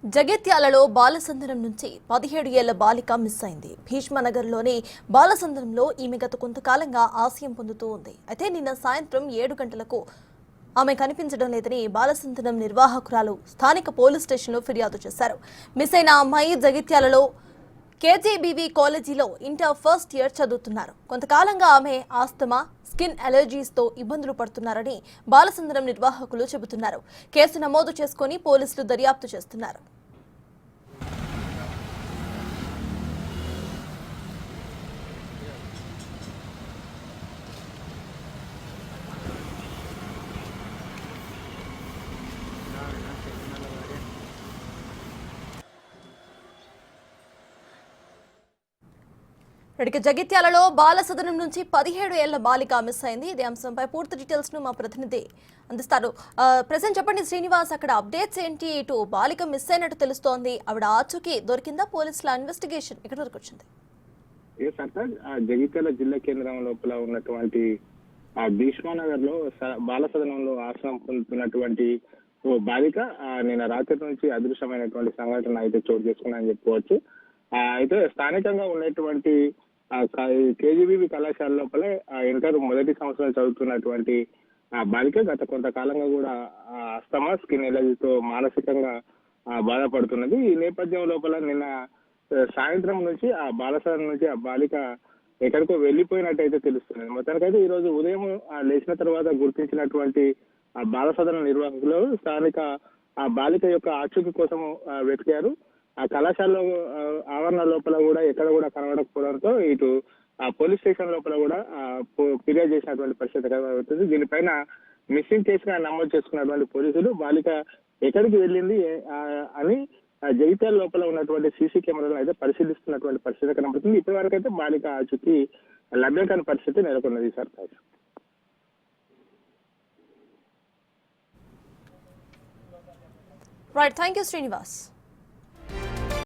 జగిత్యాలలో బాలసందనం నుంచి 17 ఏళ్ల బాలిక మిస్ అయింది. భీష్మనగర్లోని బాలసందనంలో ఈమె గత కొంతకాలంగా ఆశ్రయం పొందుతూ ఉంది. అయితే నిన్న సాయంత్రం 7 గంటలకు ఆమె కనిపించడం లేదని బాలసందనం నిర్వాహకురాలు స్థానిక పోలీస్ స్టేషన్లో ఫిర్యాదు చేశారు. మిస్ అయిన అమ్మాయి జగిత్యాలలో కేజీబీవీ కాలేజీలో ఇంటర్ ఫస్ట్ ఇయర్ చదువుతున్నారు. కొంతకాలంగా ఆమె ఆస్తమా, స్కిన్ అలర్జీస్తో ఇబ్బందులు పడుతున్నారని బాలసందనం నిర్వాహకులు చెబుతున్నారు. కేసు నమోదు చేసుకుని పోలీసులు దర్యాప్తు చేస్తున్నారు. జగిత్యాలలో బాలసదనం నుంచి 17 ఏళ్ల బాలిక మిస్ అయింది. ఇదే అంశంపై పూర్తి డీటెయిల్స్ ను మా ప్రతినిధి అందిస్తారు. ప్రెసెంట్ చెప్పండి శ్రీనివాస్, అక్కడ అప్డేట్స్ ఏంటి? ఇటు బాలిక మిస్ అయినట్టు తెలుస్తోంది, ఆవిడ ఆచూకీ దొరికిందా? పోలీసుల ఇన్వెస్టిగేషన్ ఎక్కడి వరకు వచ్చింది? జగిత్యాల జిల్లా కేంద్రం లోపల ఉన్నటువంటి భీష్మనగర్ లో బాలసదనంలో ఆశ్రమం పొందుతున్నటువంటి ఓ బాలిక నిన్న రాత్రి నుంచి అదృశ్యమైనటువంటి సంఘటన అయితే చోటు చేసుకున్నాయని చెప్పుకోవచ్చు. అయితే స్థానికంగా ఉన్నటువంటి కేజీబీవీ కళాశాల లోపలే ఇంటర్ మొదటి సంవత్సరం చదువుతున్నటువంటి బాలిక గత కొంతకాలంగా కూడా అస్తమా, స్కిన్ ఎలర్జీతో మానసికంగా బాధపడుతున్నది. ఈ నేపథ్యం లోపల నిన్న సాయంత్రం నుంచి ఆ బాలసదనం నుంచి ఆ బాలిక ఎక్కడికో వెళ్లిపోయినట్టయితే తెలుస్తున్నది. మొత్తానికైతే ఈ రోజు ఉదయం లేచిన తర్వాత గుర్తించినటువంటి ఆ బాలసదనం నిర్వాహకులు స్థానిక ఆ బాలిక యొక్క ఆచూకీ కోసం వెతికారు. ఆ కళాశాలలో ఆవరణ లోపల కూడా ఎక్కడ కూడా కనబడకపోవడంతో ఇటు ఆ పోలీస్ స్టేషన్ లోపల కూడా ఫిర్యాదు చేసినటువంటి పరిస్థితి కనబడుతుంది. దీనిపైన మిస్సింగ్ కేసుగా నమోదు చేసుకున్నటువంటి పోలీసులు బాలిక ఎక్కడికి వెళ్ళింది అని జగిత్యాల లోపల ఉన్నటువంటి సీసీ కెమెరాలను అయితే పరిశీలిస్తున్నటువంటి పరిస్థితి కనబడుతుంది. ఇప్పటి వరకు అయితే బాలిక ఆచూకీ లభ్యం కాని పరిస్థితి నెలకొన్నది. Sir right, thank you Srinivas.